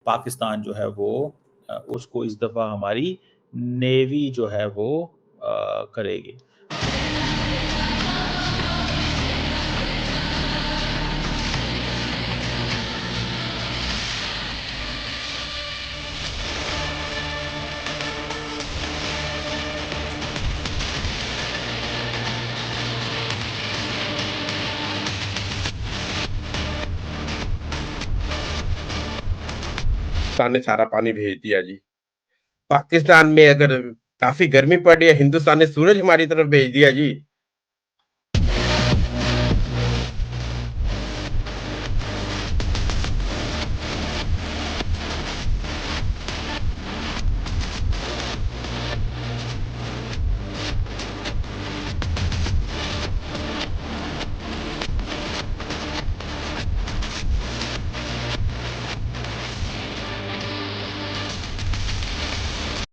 पाकिस्तान जो है वो उसको इस दफ़ा हमारी नेवी जो है वो करेगी। पाकिस्तान ने सारा पानी भेज दिया जी। पाकिस्तान में अगर काफी गर्मी पड़ रही है, हिंदुस्तान ने सूरज हमारी तरफ भेज दिया जी।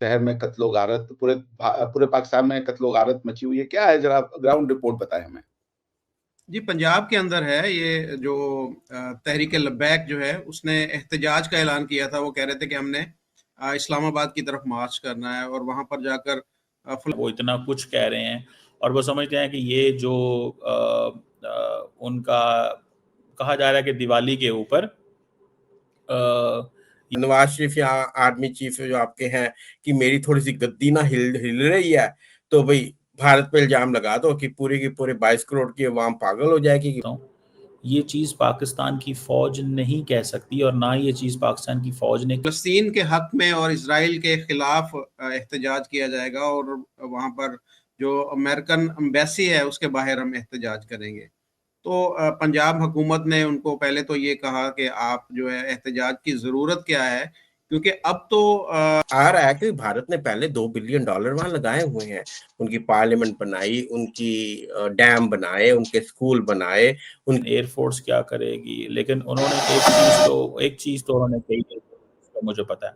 शहर में कत्लो गारत, पूरे पाकिस्तान में कत्लो गारत मची हुई है। क्या है, जरा ग्राउंड रिपोर्ट बताएं हमें। जी, पंजाब के अंदर है ये जो तहरीक लब्बैक जो है उसने एहतजाज का ऐलान किया था। वो कह रहे थे कि हमने इस्लामाबाद की तरफ मार्च करना है और वहां पर जाकर वो इतना कुछ कह रहे हैं और वो समझते हैं कि ये जो उनका कहा जा रहा है कि दिवाली के ऊपर नवाज शरीफ या आर्मी चीफ जो आपके हैं कि मेरी थोड़ी सी गद्दी ना हिल रही है, तो भाई भारत पे इल्जाम लगा दो कि पूरी की पूरी 22 करोड़ की अवाम पागल हो जाएगी। ये चीज़ पाकिस्तान की फौज नहीं कह सकती और ना ये चीज़ पाकिस्तान की फौज ने। फलस्तीन के हक में और इसराइल के खिलाफ एहतजाज किया जाएगा और वहां पर जो अमेरिकन एम्बेसी है उसके बाहर हम एहतजाज करेंगे। तो पंजाब हुकूमत ने उनको पहले तो ये कहा कि आप जो है एहतजाज की ज़रूरत क्या है, क्योंकि अब तो आ रहा है कि भारत ने पहले $2 बिलियन वहां लगाए हुए हैं। उनकी पार्लियामेंट बनाई, उनकी डैम बनाए, उनके स्कूल बनाए, उन एयरफोर्स क्या करेगी, लेकिन उन्होंने एक चीज़ तो उन्होंने कही है, तो मुझे पता है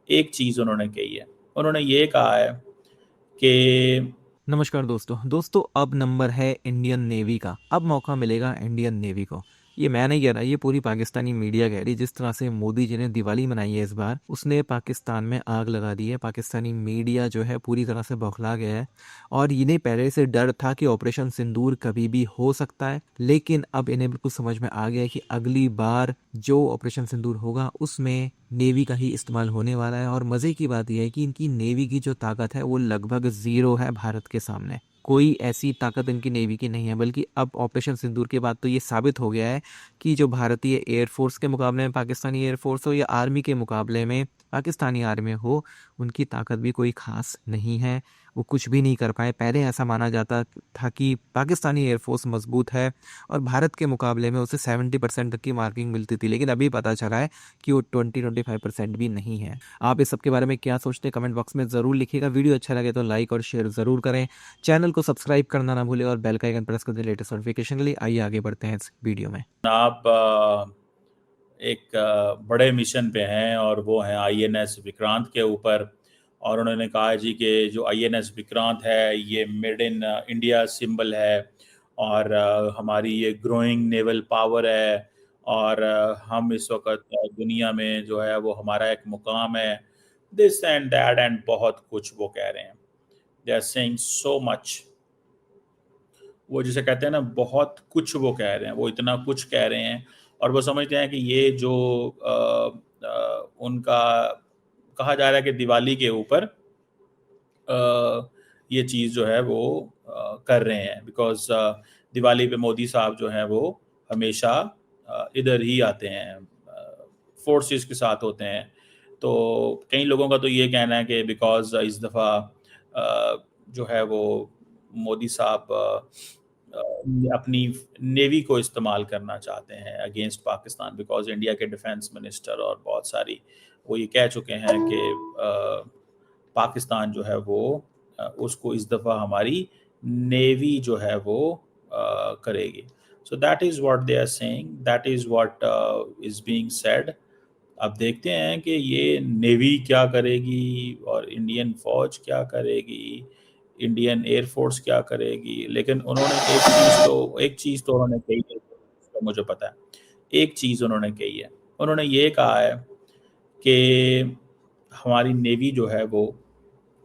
एक चीज़ उन्होंने कही है। उन्होंने ये कहा है कि नमस्कार दोस्तों अब नंबर है इंडियन नेवी का। अब मौका मिलेगा इंडियन नेवी को। ये मैं नहीं कह रहा, ये पूरी पाकिस्तानी मीडिया कह रही। जिस तरह से मोदी जी ने दिवाली मनाई है इस बार, उसने पाकिस्तान में आग लगा दी है। पाकिस्तानी मीडिया जो है पूरी तरह से बौखला गया है और इन्हें पहले से डर था कि ऑपरेशन सिंदूर कभी भी हो सकता है, लेकिन अब इन्हें बिल्कुल समझ में आ गया है कि अगली बार जो ऑपरेशन सिंदूर होगा उसमें नेवी का ही इस्तेमाल होने वाला है। और मज़े की बात यह है कि इनकी नेवी की जो ताकत है वो लगभग ज़ीरो है भारत के सामने। कोई ऐसी ताकत इनकी नेवी की नहीं है, बल्कि अब ऑपरेशन सिंदूर के बाद तो ये साबित हो गया है कि जो भारतीय एयरफोर्स के मुकाबले में पाकिस्तानी एयरफोर्स हो या आर्मी के मुकाबले में पाकिस्तानी आर्मी हो, उनकी ताकत भी कोई ख़ास नहीं है। वो कुछ भी नहीं कर पाए। पहले ऐसा माना जाता था कि पाकिस्तानी एयरफोर्स मजबूत है और भारत के मुकाबले में उसे 70% तक की मार्किंग मिलती थी, लेकिन अभी पता चला है कि वो 20-25% भी नहीं है। आप इस सब के बारे में क्या सोचते हैं कमेंट बॉक्स में ज़रूर लिखिएगा। वीडियो अच्छा लगे तो लाइक और शेयर ज़रूर करें। चैनल को सब्सक्राइब करना ना भूलें और बेल का आइकन प्रेस कर दें लेटेस्ट नोटिफिकेशन के लिए। आइए आगे बढ़ते हैं इस वीडियो में। आप एक बड़े मिशन पे हैं और वो हैं INS विक्रांत के ऊपर। और उन्होंने कहा जी कि जो INS विक्रांत है ये मेड इन इंडिया सिंबल है और हमारी ये ग्रोइंग नेवल पावर है और हम इस वक्त दुनिया में जो है वो हमारा एक मुकाम है, दिस एंड दैट एंड बहुत कुछ वो कह रहे हैं। They are saying so much. वो जिसे कहते हैं ना, बहुत कुछ वो कह रहे हैं, वो इतना कुछ कह रहे हैं और वो समझते हैं कि ये जो उनका कहा जा रहा है कि दिवाली के ऊपर ये चीज़ जो है वो कर रहे हैं, बिकॉज दिवाली पे मोदी साहब जो हैं वो हमेशा इधर ही आते हैं, फोर्सेस के साथ होते हैं। तो कई लोगों का तो ये कहना है कि बिकॉज इस दफ़ा जो है वो मोदी साहब अपनी नेवी को इस्तेमाल करना चाहते हैं अगेंस्ट पाकिस्तान, बिकॉज इंडिया के डिफेंस मिनिस्टर और बहुत सारी वो ये कह चुके हैं कि पाकिस्तान जो है वो उसको इस दफ़ा हमारी नेवी जो है वो करेगी। So that is what they are saying, that is what is being said. अब देखते हैं कि ये नेवी क्या करेगी और इंडियन फौज क्या करेगी, इंडियन एयरफोर्स क्या करेगी। लेकिन उन्होंने एक चीज़ तो उन्होंने कही है, तो मुझे पता है एक चीज़ उन्होंने कही है। उन्होंने ये कहा है कि हमारी नेवी जो है वो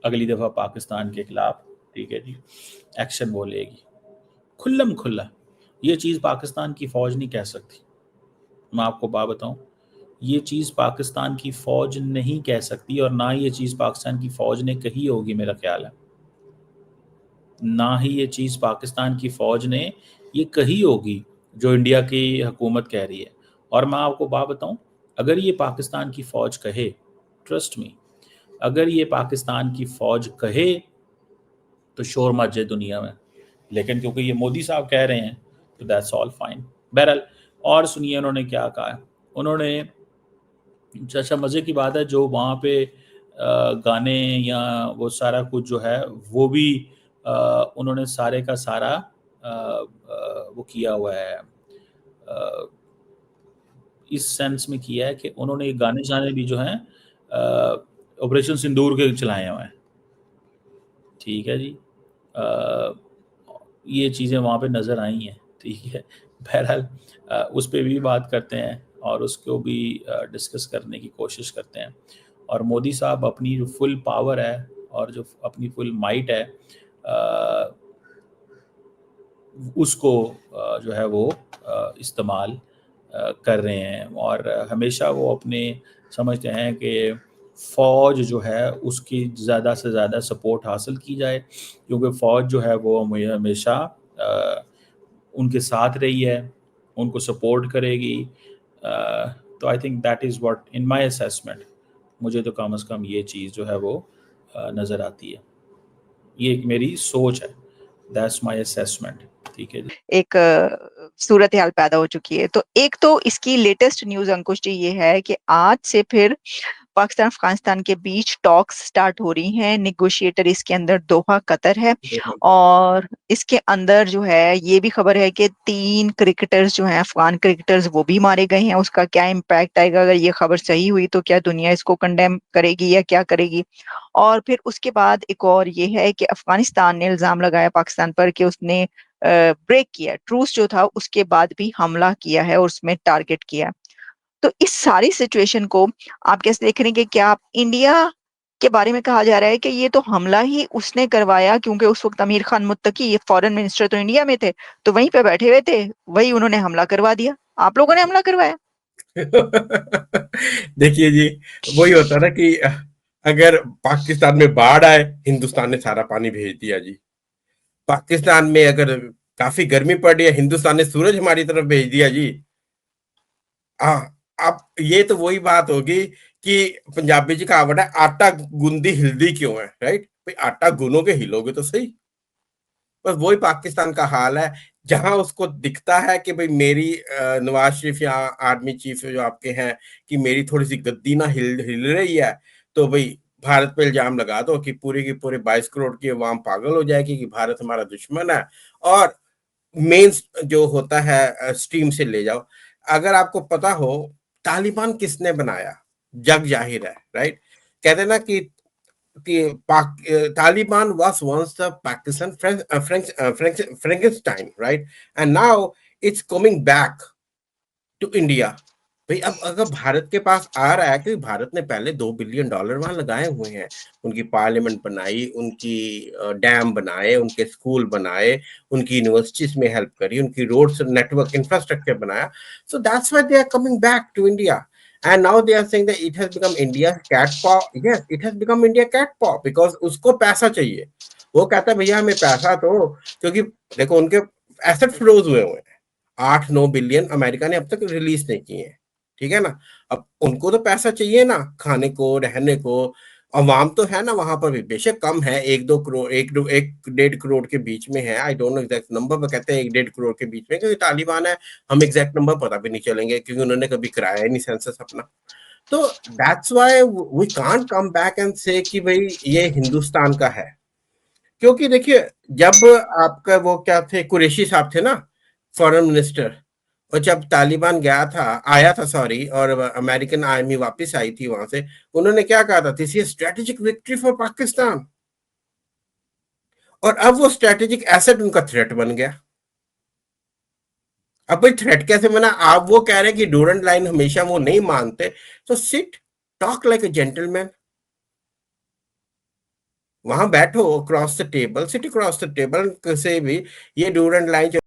अगली दफ़ा पाकिस्तान के खिलाफ, ठीक है जी, एक्शन वो लेगी खुल्लम खुल्ला। ये चीज़ पाकिस्तान की फ़ौज नहीं कह सकती। मैं आपको बात बताऊं, ये चीज़ पाकिस्तान की फ़ौज नहीं कह सकती और ना ये चीज़ पाकिस्तान की फ़ौज ने कही होगी, मेरा ख्याल है। ना ही ये चीज़ पाकिस्तान की फ़ौज ने ये कही होगी जो इंडिया की हुकूमत कह रही है। और मैं आपको बात बताऊं, अगर ये पाकिस्तान की फ़ौज कहे, ट्रस्ट मी, अगर ये पाकिस्तान की फ़ौज कहे तो शोर मच जाए दुनिया में, लेकिन क्योंकि ये मोदी साहब कह रहे हैं तो दैट्स ऑल फाइन। बहरहाल, और सुनिए उन्होंने क्या कहा है। उन्होंने, अच्छा मज़े की बात है, जो वहाँ पे गाने या वो सारा कुछ जो है वो भी उन्होंने सारे का सारा वो किया हुआ है, इस सेंस में किया है कि उन्होंने गाने शाने भी जो हैं ऑपरेशन सिंदूर के चलाए हुए हैं, ठीक है जी। ये चीज़ें वहाँ पे नज़र आई हैं, ठीक है। बहरहाल उस पे भी बात करते हैं और उसको भी डिस्कस करने की कोशिश करते हैं। और मोदी साहब अपनी जो फुल पावर है और जो अपनी फुल माइट है उसको जो है वो इस्तेमाल कर रहे हैं। और हमेशा वो अपने समझते हैं कि फ़ौज जो है उसकी ज़्यादा से ज़्यादा सपोर्ट हासिल की जाए, क्योंकि फ़ौज जो है वो हमेशा उनके साथ रही है, उनको सपोर्ट करेगी। तो I think that is what in my assessment, मुझे तो कम से कम ये चीज़ जो है वो नज़र आती है। ये मेरी सोच है, दैट्स माय असेसमेंट, ठीक है जी। एक सूरत हाल पैदा हो चुकी है। तो एक तो इसकी लेटेस्ट न्यूज अंकुश जी ये है कि आज से फिर पाकिस्तान अफगानिस्तान के बीच टॉक्स स्टार्ट हो रही हैं। निगोशिएटर इसके अंदर दोहा कतर है और इसके अंदर जो है ये भी खबर है कि 3 क्रिकेटर्स जो हैं अफगान क्रिकेटर्स वो भी मारे गए हैं। उसका क्या इम्पैक्ट आएगा, अगर ये खबर सही हुई तो क्या दुनिया इसको कंडेम करेगी या क्या करेगी। और फिर उसके बाद एक और ये है कि अफगानिस्तान ने इल्जाम लगाया पाकिस्तान पर कि उसने ब्रेक किया, ट्रूस जो था उसके बाद भी हमला किया है और उसमें टारगेट किया। तो इस सारी सिचुएशन को आप कैसे देख रहे हैं कि क्या आप इंडिया के बारे में कहा जा रहा है कि ये तो हमला ही उसने करवाया, क्योंकि उस वक्त अमीर खान मुत्तकी ये फॉरेन मिनिस्टर तो इंडिया में थे, तो वहीं पे बैठे हुए थे, वही उन्होंने हमला करवा दिया, आप लोगों ने हमला करवाया। देखिए जी, वही होता ना कि अगर पाकिस्तान में बाढ़ आए, हिंदुस्तान ने सारा पानी भेज दिया जी। पाकिस्तान में अगर काफी गर्मी पड़ रही है, हिंदुस्तान ने सूरज हमारी तरफ भेज दिया जी। अब ये तो वही बात होगी कि पंजाबी जी कहावत है, आटा गूंदी हिलदी क्यों है, राइट भाई, आटा गूनोगे हिलोगे तो सही। बस वही पाकिस्तान का हाल है, जहां उसको दिखता है कि भाई मेरी नवाज शरीफ या आर्मी चीफ जो आपके हैं कि मेरी थोड़ी सी गद्दी ना हिल रही है, तो भाई भारत पे इल्जाम लगा दो कि पूरे की पूरे 22 करोड़ की अवाम पागल हो जाएगी कि भारत हमारा दुश्मन है, और मेन जो होता है स्ट्रीम से ले जाओ। अगर आपको पता हो तालिबान किसने बनाया, जग जाहिर है, राइट। कहते हैं ना कि Taliban was once the Pakistan Frankenstein, right? And now it's coming back to India. भाई अब अगर भारत के पास आ रहा है, क्योंकि भारत ने पहले $2 बिलियन वहां लगाए हुए हैं, उनकी पार्लियामेंट बनाई, उनकी डैम बनाए, उनके स्कूल बनाए, उनकी यूनिवर्सिटीज में हेल्प करी, उनकी रोड्स नेटवर्क इंफ्रास्ट्रक्चर बनाया, so that's why they are coming back to India. And now they are saying that it has become India's cat paw. Yes, it has become India cat paw because उसको पैसा चाहिए. वो कहता है भैया हमें पैसा तो, क्योंकि देखो उनके एसेट फ्लोज हुए हैं 8-9 बिलियन, अमेरिका ने अब तक रिलीज नहीं किए हैं, ठीक है ना। अब उनको तो पैसा चाहिए ना, खाने को, रहने को। अवाम तो है ना वहां पर भी, बेशक कम है, 1-2 करोड़, 1-1.5 करोड़ के बीच में है। I don't know exact number, पर कहते हैं 1-1.5 करोड़ के बीच में, क्योंकि तालिबान है, हम एग्जैक्ट नंबर पता भी नहीं चलेंगे क्योंकि उन्होंने कभी कराया ही नहीं सेंसस अपना। तो that's why we can't come back and say कि भाई ये हिंदुस्तान का है, क्योंकि देखिए जब आपका वो क्या थे, कुरैशी साहब थे ना फॉरेन मिनिस्टर, और जब तालिबान आया था सॉरी, और अमेरिकन आर्मी वापस आई थी वहां से, उन्होंने क्या कहा था, this is strategic victory for Pakistan. और अब वो स्ट्रेटेजिक एसेट उनका थ्रेट बन गया। अब भाई थ्रेट कैसे बना, आप वो कह रहे हैं कि डूरंट लाइन हमेशा वो नहीं मानते, तो sit talk like a gentleman. वहां बैठो, cross the table, sit cross the table से भी ये डूरेंट लाइन